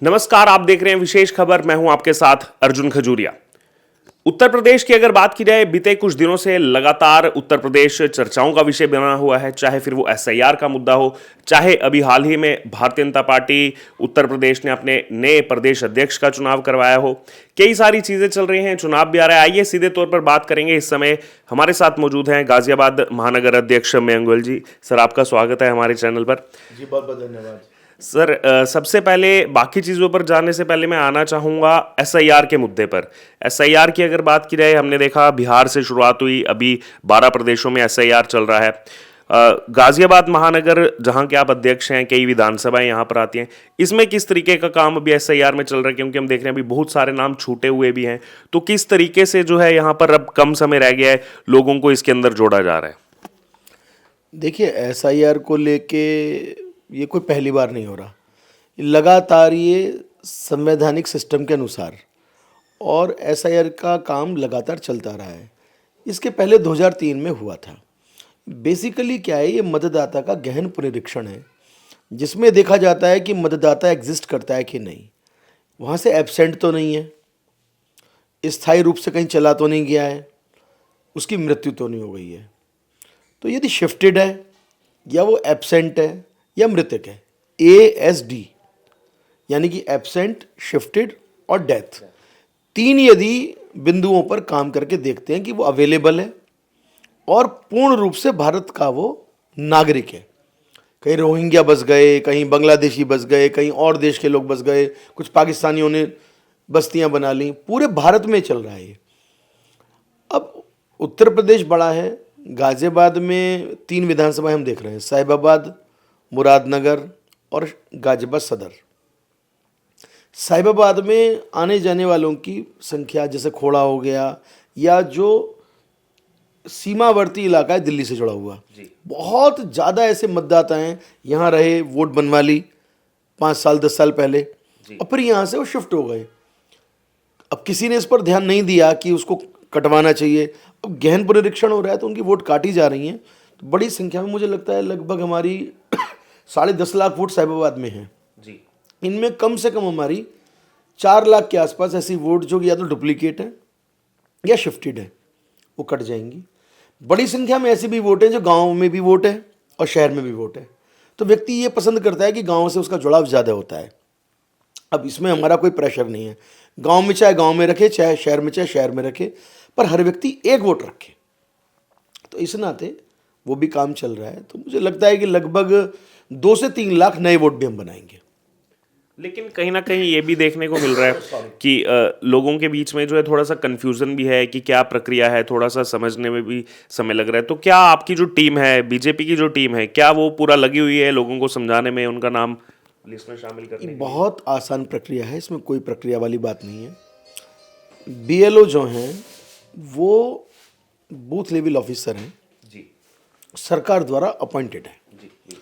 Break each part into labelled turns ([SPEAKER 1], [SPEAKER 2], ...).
[SPEAKER 1] नमस्कार, आप देख रहे हैं विशेष खबर। मैं हूं आपके साथ अर्जुन खजूरिया। उत्तर प्रदेश की अगर बात की जाए, बीते कुछ दिनों से लगातार उत्तर प्रदेश चर्चाओं का विषय बना हुआ है, चाहे फिर वो एसआईआर का मुद्दा हो, चाहे अभी हाल ही में भारतीय जनता पार्टी उत्तर प्रदेश ने अपने नए प्रदेश अध्यक्ष का चुनाव करवाया हो। कई सारी चीजें चल रही हैं, चुनाव भी आ रहा है। आइए सीधे तौर पर बात करेंगे। इस समय हमारे साथ मौजूद हैं गाजियाबाद महानगर अध्यक्ष मयंक गोयल जी। सर, आपका स्वागत है हमारे चैनल पर।
[SPEAKER 2] जी, बहुत बहुत धन्यवाद।
[SPEAKER 1] सर, सबसे पहले बाकी चीज़ों पर जाने से पहले मैं आना चाहूँगा एसआईआर के मुद्दे पर। एसआईआर की अगर बात की जाए, हमने देखा बिहार से शुरुआत हुई, अभी 12 प्रदेशों में एसआईआर चल रहा है। गाजियाबाद महानगर, जहाँ के आप अध्यक्ष हैं, कई विधानसभाएं यहाँ पर आती हैं, इसमें किस तरीके का काम अभी एसआईआर में चल रहा है? क्योंकि हम देख रहे हैं अभी बहुत सारे नाम छूटे हुए भी हैं, तो किस तरीके से जो है यहाँ पर अब कम समय रह गया है, लोगों को इसके अंदर जोड़ा जा रहा है?
[SPEAKER 2] देखिए, एसआईआर को लेके ये कोई पहली बार नहीं हो रहा। लगातार ये संवैधानिक सिस्टम के अनुसार और एसआईआर का काम लगातार चलता रहा है। इसके पहले 2003 में हुआ था। बेसिकली क्या है, ये मतदाता का गहन पुनरीक्षण है, जिसमें देखा जाता है कि मतदाता एग्जिस्ट करता है कि नहीं, वहाँ से एब्सेंट तो नहीं है, स्थायी रूप से कहीं चला तो नहीं गया है, उसकी मृत्यु तो नहीं हो गई है। तो यदि शिफ्टेड है या वो एब्सेंट है या मृतक है, ASD, यानी कि एब्सेंट, शिफ्टेड और डेथ, तीन यदि बिंदुओं पर काम करके देखते हैं कि वो अवेलेबल है और पूर्ण रूप से भारत का वो नागरिक है। कहीं रोहिंग्या बस गए, कहीं बांग्लादेशी बस गए, कहीं और देश के लोग बस गए, कुछ पाकिस्तानियों ने बस्तियां बना ली, पूरे भारत में चल रहा है ये। अब उत्तर प्रदेश बड़ा है। गाजियाबाद में 3 विधानसभाएं हम देख रहे हैं, साहिबाबाद, मुरादनगर और गाजियाबाद सदर। साहिबाबाद में आने जाने वालों की संख्या, जैसे खोड़ा हो गया या जो सीमावर्ती इलाका है दिल्ली से जुड़ा हुआ, बहुत ज़्यादा ऐसे मतदाता हैं यहाँ रहे, वोट बनवा ली 5 साल 10 साल पहले, और फिर यहाँ से वो शिफ्ट हो गए। अब किसी ने इस पर ध्यान नहीं दिया कि उसको कटवाना चाहिए। अब गहन पुनरीक्षण हो रहा है तो उनकी वोट काटी जा रही हैं। तो बड़ी संख्या में, मुझे लगता है लगभग हमारी 10.5 लाख वोट साहिबाबाद में हैं जी। इनमें कम से कम हमारी 4 लाख के आसपास ऐसी वोट जो या तो डुप्लीकेट है या शिफ्टेड है, वो कट जाएंगी। बड़ी संख्या में ऐसी भी वोट है जो गाँव में भी वोट है और शहर में भी वोट है। तो व्यक्ति ये पसंद करता है कि गाँव से उसका जुड़ाव ज़्यादा होता है। अब इसमें हमारा कोई प्रेशर नहीं है, गांव में चाहे गांव में रखे, चाहे शहर में रखे, पर हर व्यक्ति एक वोट रखे। तो इस नाते वो भी काम चल रहा है। तो मुझे लगता है कि लगभग 2 से 3 लाख नए वोट भी हम बनाएंगे।
[SPEAKER 1] लेकिन कहीं ना कहीं ये भी देखने को मिल रहा है कि लोगों के बीच में जो है थोड़ा सा कंफ्यूजन भी है कि क्या प्रक्रिया है, थोड़ा सा समझने में भी समय लग रहा है। तो क्या आपकी जो टीम है, बीजेपी की जो टीम है, क्या वो पूरा लगी हुई है लोगों को समझाने में, उनका नाम लिस्ट में शामिल करने में?
[SPEAKER 2] बहुत आसान प्रक्रिया है, इसमें कोई प्रक्रिया वाली बात नहीं है। BLO जो हैं वो बूथ लेवल ऑफिसर हैं
[SPEAKER 1] जी,
[SPEAKER 2] सरकार द्वारा अपॉइंटेड है।
[SPEAKER 1] जी, जी।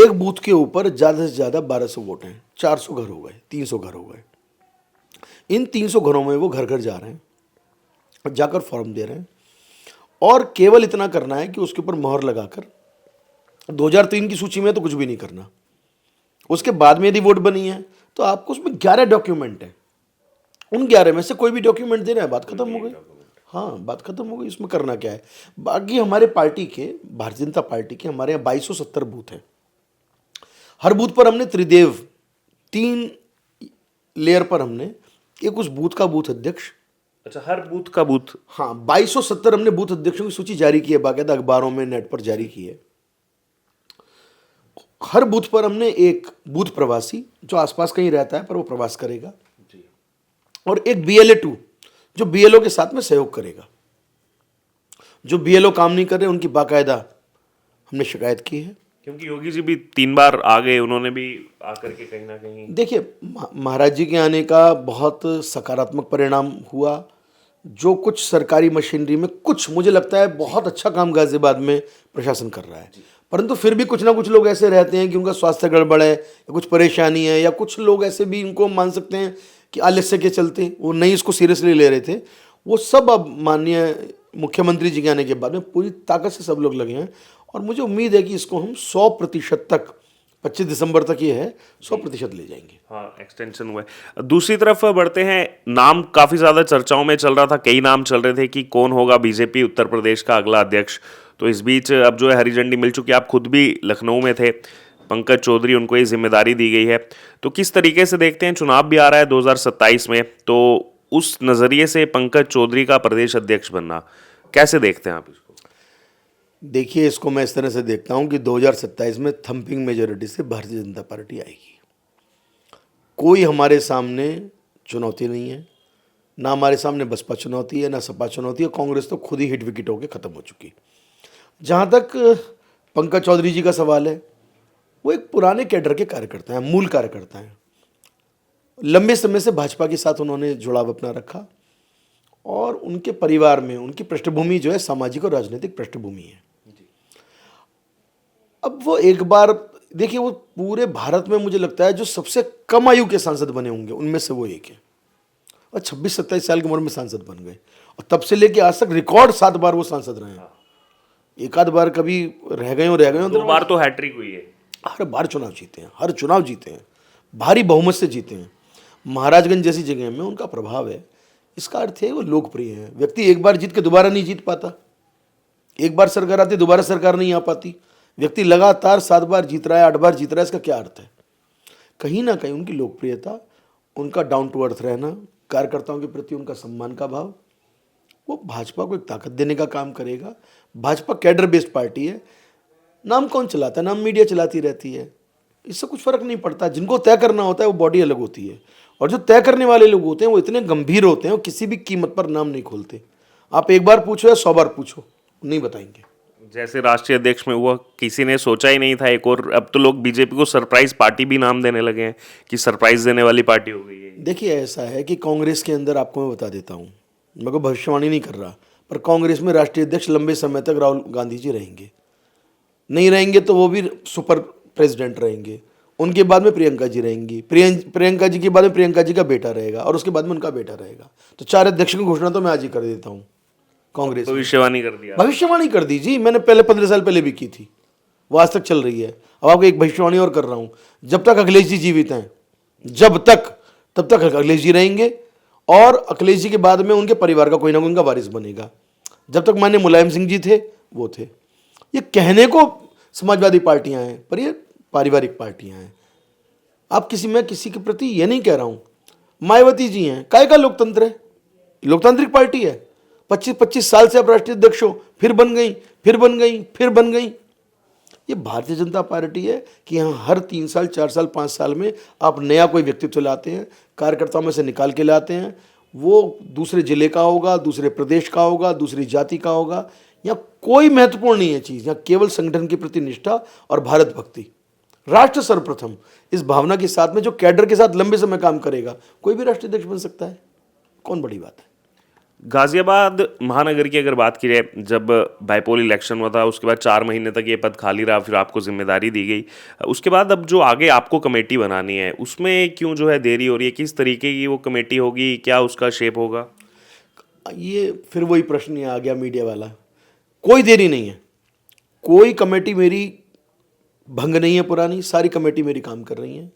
[SPEAKER 2] एक बूथ के ऊपर ज़्यादा से ज़्यादा 1200 वोट हैं, 400 घर हो गए, 300 घर हो गए। इन 300 घरों में वो घर घर जा रहे हैं, जाकर फॉर्म दे रहे हैं, और केवल इतना करना है कि उसके ऊपर मोहर लगाकर, 2003 की सूची में तो कुछ भी नहीं करना। उसके बाद में यदि वोट बनी है तो आपको उसमें 11 डॉक्यूमेंट हैं, उन 11 में से कोई भी डॉक्यूमेंट देना है, बात खत्म हो गई। हाँ, बात खत्म हो गई। इसमें करना क्या है? बाकी हमारे पार्टी के, भारतीय जनता पार्टी के, हमारे यहाँ 2270 बूथ हैं। हर बूथ पर हमने त्रिदेव, 3 लेयर पर हमने एक उस बूथ का बूथ अध्यक्ष।
[SPEAKER 1] अच्छा, हर बूथ का बूथ?
[SPEAKER 2] हाँ, 2270 हमने बूथ अध्यक्षों की सूची जारी की है, बाकायदा अखबारों में, नेट पर जारी की है। हर बूथ पर हमने एक बूथ प्रवासी, जो आसपास कहीं रहता है पर वो प्रवास करेगा, और एक BLA2 जो BLO के साथ में सहयोग करेगा। जो BLO काम नहीं कर रहे उनकी बाकायदा हमने शिकायत की है।
[SPEAKER 1] क्योंकि योगी जी भी 3 बार आ गए, उन्होंने भी आकर के कहीं ना कहीं,
[SPEAKER 2] देखिए, महाराज जी के आने का बहुत सकारात्मक परिणाम हुआ। जो कुछ सरकारी मशीनरी में, कुछ मुझे लगता है बहुत अच्छा काम गाजियाबाद में प्रशासन कर रहा है, परंतु फिर भी कुछ ना कुछ लोग ऐसे रहते हैं कि उनका स्वास्थ्य गड़बड़ है या कुछ परेशानी है, या कुछ लोग ऐसे भी इनको मान सकते हैं कि आलस्य के चलते वो नहीं इसको सीरियसली ले रहे थे। वो सब अब माननीय मुख्यमंत्री जी के आने के बाद में पूरी ताकत से सब लोग लगे हैं, और मुझे उम्मीद है कि इसको हम 100% तक 25 दिसंबर तक ये है, 100% ले जाएंगे।
[SPEAKER 1] हाँ, एक्सटेंशन हुआ है। दूसरी तरफ बढ़ते हैं, नाम काफी ज्यादा चर्चाओं में चल रहा था, कई नाम चल रहे थे कि कौन होगा बीजेपी उत्तर प्रदेश का अगला अध्यक्ष। तो इस बीच अब जो है हरी झंडी मिल चुकी है। आप खुद भी लखनऊ में थे, पंकज चौधरी, उनको ये जिम्मेदारी दी गई है। तो किस तरीके से देखते हैं, चुनाव भी आ रहा है 2027 में, तो उस नजरिए से पंकज चौधरी का प्रदेश अध्यक्ष बनना कैसे देखते हैं आप इसको?
[SPEAKER 2] देखिए, इसको मैं इस तरह से देखता हूं कि 2027 में थंपिंग मेजोरिटी से भारतीय जनता पार्टी आएगी। कोई हमारे सामने चुनौती नहीं है, ना हमारे सामने बसपा चुनौती है, ना सपा चुनौती है। कांग्रेस तो खुद ही हिट विकेट होकर खत्म हो चुकी। जहां तक पंकज चौधरी जी का सवाल है, वो एक पुराने कैडर के कार्यकर्ता हैं, मूल कार्यकर्ता हैं। लंबे समय से भाजपा के साथ उन्होंने जुड़ाव अपना रखा और उनके परिवार में उनकी पृष्ठभूमि जो है सामाजिक और राजनीतिक पृष्ठभूमि है। अब वो एक बार देखिए, वो पूरे भारत में मुझे लगता है जो सबसे कम आयु के सांसद बने होंगे उनमें से वो एक है, और 26-27 साल की उम्र में सांसद बन गए। और तब से लेके आज तक रिकॉर्ड 7 बार वो सांसद रहे हैं। एक आध बार कभी रह गए
[SPEAKER 1] 2 बार तो हैट्रिक हुई है।
[SPEAKER 2] हर बार चुनाव जीते हैं, हर चुनाव जीते हैं, भारी बहुमत से जीते हैं। महाराजगंज जैसी जगह में उनका प्रभाव है। इसका अर्थ है वो लोकप्रिय है। व्यक्ति एक बार जीत के दोबारा नहीं जीत पाता, एक बार सरकार आती दोबारा सरकार नहीं आ पाती। व्यक्ति लगातार 7 बार जीत रहा है, 8 बार जीत रहा है, इसका क्या अर्थ है? कहीं ना कहीं उनकी लोकप्रियता, उनका डाउन टू अर्थ रहना, कार्यकर्ताओं के प्रति उनका सम्मान का भाव, वो भाजपा को एक ताकत देने का काम करेगा। भाजपा कैडर बेस्ड पार्टी है। नाम कौन चलाता है? नाम मीडिया चलाती रहती है। इससे कुछ फर्क नहीं पड़ता। जिनको तय करना होता है वो बॉडी अलग होती है, और जो तय करने वाले लोग होते हैं वो इतने गंभीर होते हैं, वो किसी भी कीमत पर नाम नहीं खोलते। आप एक बार पूछो या 100 बार पूछो, नहीं बताएंगे।
[SPEAKER 1] जैसे राष्ट्रीय अध्यक्ष में हुआ, किसी ने सोचा ही नहीं था एक, और अब तो लोग बीजेपी को सरप्राइज पार्टी भी नाम देने लगे हैं कि सरप्राइज देने वाली पार्टी हो गई है।
[SPEAKER 2] देखिए, ऐसा है कि कांग्रेस के अंदर, आपको मैं बता देता हूँ, मैं कोई भविष्यवाणी नहीं कर रहा, पर कांग्रेस में राष्ट्रीय अध्यक्ष लंबे समय तक राहुल गांधी जी रहेंगे। नहीं रहेंगे तो वो भी सुपर प्रेसिडेंट रहेंगे। उनके बाद में प्रियंका जी रहेंगी, प्रियंका जी के बाद में प्रियंका जी का बेटा रहेगा, और उसके बाद में उनका बेटा रहेगा। तो 4 अध्यक्ष की घोषणा तो मैं आज ही कर देता हूँ। कांग्रेस
[SPEAKER 1] भविष्यवाणी कर दिया।
[SPEAKER 2] भविष्यवाणी कर दी जी, मैंने पहले 15 साल पहले भी की थी, वो आज तक चल रही है। अब आपको एक भविष्यवाणी और कर रहा हूँ। जब तक अखिलेश जी जीवित हैं, जब तक, तब तक अखिलेश जी रहेंगे, और अखिलेश जी के बाद में उनके परिवार का कोई ना कोई उनका वारिस बनेगा। जब तक माननीय मुलायम सिंह जी थे वो थे। ये कहने को समाजवादी पार्टियां हैं, पर ये पारिवारिक पार्टियां हैं। आप मैं किसी के प्रति ये नहीं कह रहा हूं। मायावती जी हैं, काय का लोकतंत्र है, लोकतांत्रिक पार्टी है। 25 साल से आप राष्ट्रीय अध्यक्ष हो, फिर बन गई, फिर बन गई, फिर बन गई। ये भारतीय जनता पार्टी है कि यहाँ हर 3 साल, 4 साल, 5 साल में आप नया कोई व्यक्तित्व लाते हैं, कार्यकर्ताओं में से निकाल के लाते हैं। वो दूसरे जिले का होगा, दूसरे प्रदेश का होगा, दूसरी जाति का होगा। यहाँ कोई महत्वपूर्ण नहीं है चीज़, यहाँ केवल संगठन के प्रति निष्ठा और भारत भक्ति, राष्ट्र सर्वप्रथम, इस भावना के साथ में जो कैडर के साथ लंबे समय काम करेगा, कोई भी राष्ट्रीय अध्यक्ष बन सकता है। कौन बड़ी बात है?
[SPEAKER 1] गाजियाबाद महानगर की अगर बात की जाए, जब बाईपोल इलेक्शन हुआ था उसके बाद 4 महीने तक ये पद खाली रहा, फिर आपको जिम्मेदारी दी गई। उसके बाद अब जो आगे आपको कमेटी बनानी है, उसमें क्यों जो है देरी हो रही है? किस तरीके की वो कमेटी होगी, क्या उसका शेप होगा?
[SPEAKER 2] ये फिर वही प्रश्न ही आ गया मीडिया वाला। कोई देरी नहीं है, कोई कमेटी मेरी भंग नहीं है पुरानी, सारी कमेटी मेरी काम कर रही है,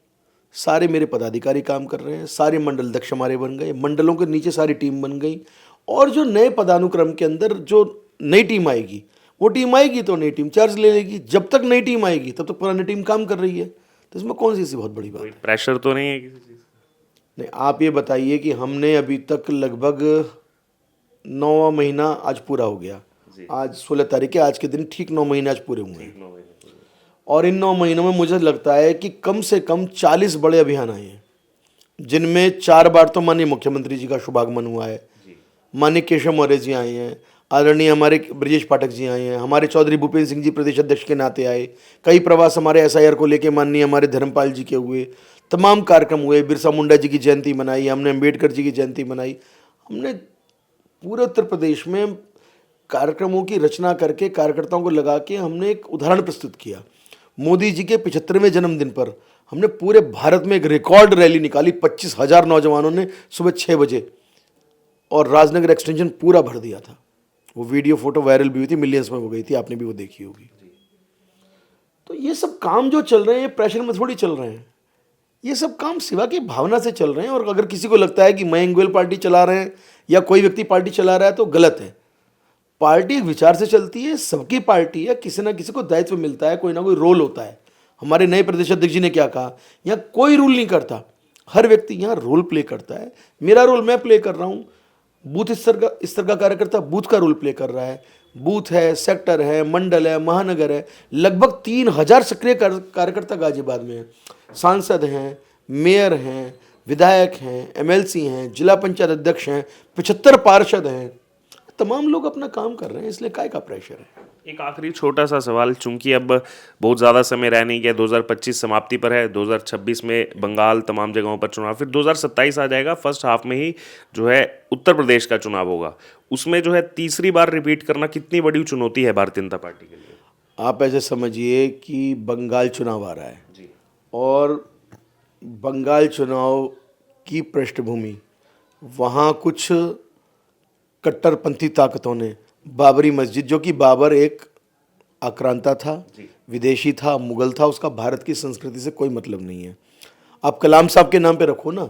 [SPEAKER 2] सारे मेरे पदाधिकारी काम कर रहे हैं, सारे मंडल अध्यक्ष हमारे बन गए, मंडलों के नीचे सारी टीम बन गई। और जो नए पदानुक्रम के अंदर जो नई टीम आएगी, वो टीम आएगी तो नई टीम चार्ज ले लेगी। जब तक नई टीम आएगी तब तक पुरानी टीम काम कर रही है। तो इसमें कौन सी ऐसी बहुत बड़ी बात है?
[SPEAKER 1] प्रेशर तो नहीं है किसी चीज़?
[SPEAKER 2] नहीं, आप ये बताइए कि हमने अभी तक लगभग 9वां महीना आज पूरा हो गया। आज 16 तारीख है, आज के दिन ठीक 9 महीने आज पूरे हुए हैं। और इन 9 महीनों में मुझे लगता है कि कम से कम 40 बड़े अभियान आए हैं, जिनमें 4 बार तो माननीय मुख्यमंत्री जी का शुभागमन हुआ है, माननीय केशव मौर्य जी आए हैं, आदरणीय हमारे ब्रजेश पाठक जी आए हैं, हमारे चौधरी भूपेंद्र सिंह जी प्रदेश अध्यक्ष के नाते आए, कई प्रवास हमारे SIR को लेके माननीय हमारे धर्मपाल जी के हुए, तमाम कार्यक्रम हुए, बिरसा मुंडा जी की जयंती मनाई, हमने अम्बेडकर जी की जयंती मनाई। हमने पूरे उत्तर प्रदेश में कार्यक्रमों की रचना करके कार्यकर्ताओं को लगा के हमने एक उदाहरण प्रस्तुत किया। मोदी जी के 75वें जन्मदिन पर हमने पूरे भारत में एक रिकॉर्ड रैली निकाली। 25,000 नौजवानों ने सुबह 6 बजे, और राजनगर एक्सटेंशन पूरा भर दिया था। वो वीडियो फोटो वायरल भी हुई थी, मिलियंस में हो गई थी, आपने भी वो देखी होगी। तो ये सब काम जो चल रहे हैं ये प्रेशर में थोड़ी चल रहे हैं, ये सब काम सिवा की भावना से चल रहे हैं। और अगर किसी को लगता है कि मयंक गोयल पार्टी चला रहे हैं या कोई व्यक्ति पार्टी चला रहा है तो गलत है। पार्टी एक विचार से चलती है, सबकी पार्टी है, किसी ना किसी को दायित्व मिलता है, कोई ना कोई रोल होता है। हमारे नए प्रदेश अध्यक्ष जी ने क्या कहा, यहाँ कोई रूल नहीं करता, हर व्यक्ति यहाँ रोल प्ले करता है। मेरा रोल मैं प्ले कर रहा हूँ, बूथ स्तर का कार्यकर्ता बूथ का रोल प्ले कर रहा है। बूथ है, सेक्टर है, मंडल है, महानगर है, लगभग 3000 सक्रिय कार्यकर्ता गाजियाबाद में हैं। सांसद हैं, मेयर हैं, विधायक हैं, एमएलसी हैं, जिला पंचायत अध्यक्ष हैं, 75 पार्षद हैं, तमाम लोग अपना काम कर रहे हैं, इसलिए काय का प्रेशर है।
[SPEAKER 1] एक आखिरी छोटा सा सवाल, चूंकि अब बहुत ज़्यादा समय रह नहीं गया, 2025 समाप्ति पर है, 2026 में बंगाल तमाम जगहों पर चुनाव, फिर 2027 आ जाएगा, फर्स्ट हाफ में ही जो है उत्तर प्रदेश का चुनाव होगा। उसमें जो है तीसरी बार रिपीट करना कितनी बड़ी चुनौती है भारतीय जनता पार्टी के लिए?
[SPEAKER 2] आप ऐसे समझिए कि बंगाल चुनाव आ रहा है
[SPEAKER 1] जी।
[SPEAKER 2] और बंगाल चुनाव की पृष्ठभूमि, वहाँ कुछ कट्टरपंथी ताकतों ने बाबरी मस्जिद, जो कि बाबर एक आक्रांता था, विदेशी था, मुगल था, उसका भारत की संस्कृति से कोई मतलब नहीं है। आप कलाम साहब के नाम पे रखो ना,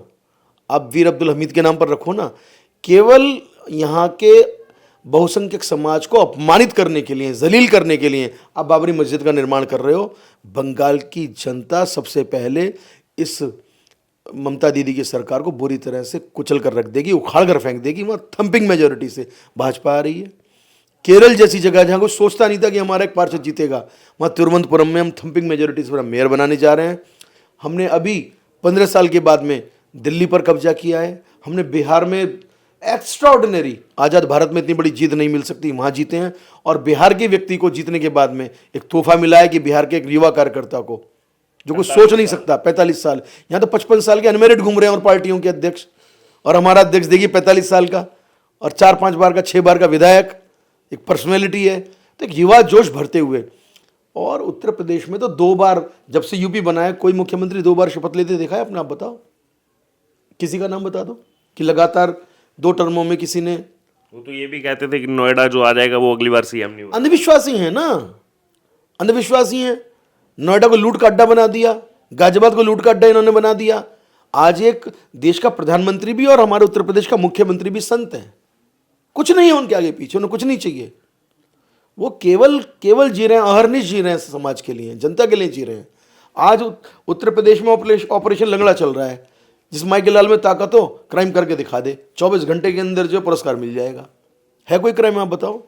[SPEAKER 2] आप वीर अब्दुल हमीद के नाम पर रखो ना, केवल यहाँ के बहुसंख्यक समाज को अपमानित करने के लिए, जलील करने के लिए आप बाबरी मस्जिद का निर्माण कर रहे हो। बंगाल की जनता सबसे पहले इस ममता दीदी की सरकार को बुरी तरह से कुचल कर रख देगी, उखाड़ कर फेंक देगी। वहाँ थंपिंग मेजोरिटी से भाजपा आ रही है। केरल जैसी जगह जहाँ कोई सोचता नहीं था कि हमारा एक पार्षद जीतेगा, वहाँ तिरुवनंतपुरम में हम थंपिंग मेजोरिटी से मेयर बनाने जा रहे हैं। हमने अभी 15 साल के बाद में दिल्ली पर कब्जा किया है। हमने बिहार में एक्स्ट्राऑर्डिनरी, आज़ाद भारत में इतनी बड़ी जीत नहीं मिल सकती, वहाँ जीते हैं। और बिहार के व्यक्ति को जीतने के बाद में एक तोहफा मिला है कि बिहार के एक युवा कार्यकर्ता को, जो कोई सोच नहीं सकता, 45 साल, यहाँ तो 55 साल के अनमेरिड घूम रहे हैं और पार्टियों के अध्यक्ष, और हमारा अध्यक्ष देखिए 45 साल का और 4-5 बार का 6 बार का विधायक, एक पर्सनैलिटी है। तो एक युवा जोश भरते हुए। और उत्तर प्रदेश में तो 2 बार, जब से यूपी बना है, कोई मुख्यमंत्री 2 बार शपथ लेते देखा है अपने? आप बताओ, किसी का नाम बता दो कि लगातार 2 टर्मों में किसी ने।
[SPEAKER 1] वो तो ये भी कहते थे कि नोएडा जो आ जाएगा वो अगली बार सीएम नहीं होगा।
[SPEAKER 2] अंधविश्वासी हैं ना, अंधविश्वासी हैं। नोएडा को लूट का अड्डा बना दिया, गाजियाबाद को लूट का अड्डा इन्होंने बना दिया। आज एक देश का प्रधानमंत्री भी और हमारे उत्तर प्रदेश का मुख्यमंत्री भी संत हैं, कुछ नहीं है उनके आगे पीछे, उन्हें कुछ नहीं चाहिए। वो केवल जी रहे हैं, अहरनिश जी रहे हैं, समाज के लिए, जनता के लिए जी रहे हैं। आज उत्तर प्रदेश में ऑपरेशन लंगड़ा चल रहा है। जिस माई के लाल में ताकत हो, क्राइम करके दिखा दे, 24 घंटे के अंदर जो पुरस्कार मिल जाएगा। है कोई क्राइम? आप बताओ।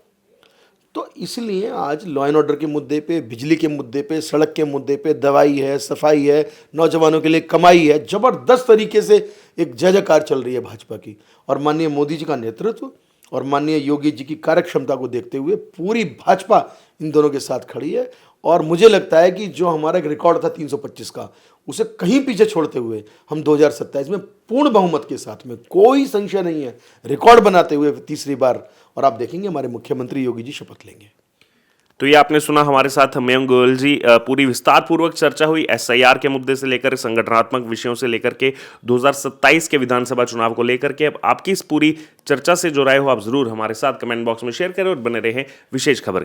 [SPEAKER 2] तो इसलिए आज लॉ एंड ऑर्डर के मुद्दे पे, बिजली के मुद्दे पे, सड़क के मुद्दे पे, दवाई है, सफाई है, नौजवानों के लिए कमाई है, जबरदस्त तरीके से एक जय जयकार चल रही है भाजपा की। और माननीय मोदी जी का नेतृत्व और माननीय योगी जी की कार्यक्षमता को देखते हुए पूरी भाजपा इन दोनों के साथ खड़ी है। और मुझे लगता है कि जो हमारा एक रिकॉर्ड था 325 का, उसे कहीं पीछे छोड़ते हुए हम 2027 में पूर्ण बहुमत के साथ में, कोई संशय नहीं है, रिकॉर्ड बनाते हुए तीसरी बार, और आप देखेंगे हमारे मुख्यमंत्री योगी जी शपथ लेंगे।
[SPEAKER 1] तो ये आपने सुना, हमारे साथ मयंक गोयल जी। पूरी विस्तार पूर्वक चर्चा हुई एसआईआर के मुद्दे से लेकर संगठनात्मक विषयों से लेकर के 2027 के विधानसभा चुनाव को लेकर के। अब आपकी इस पूरी चर्चा से जो राय हो आप जरूर हमारे साथ कमेंट बॉक्स में शेयर करें और बने रहें विशेष खबर के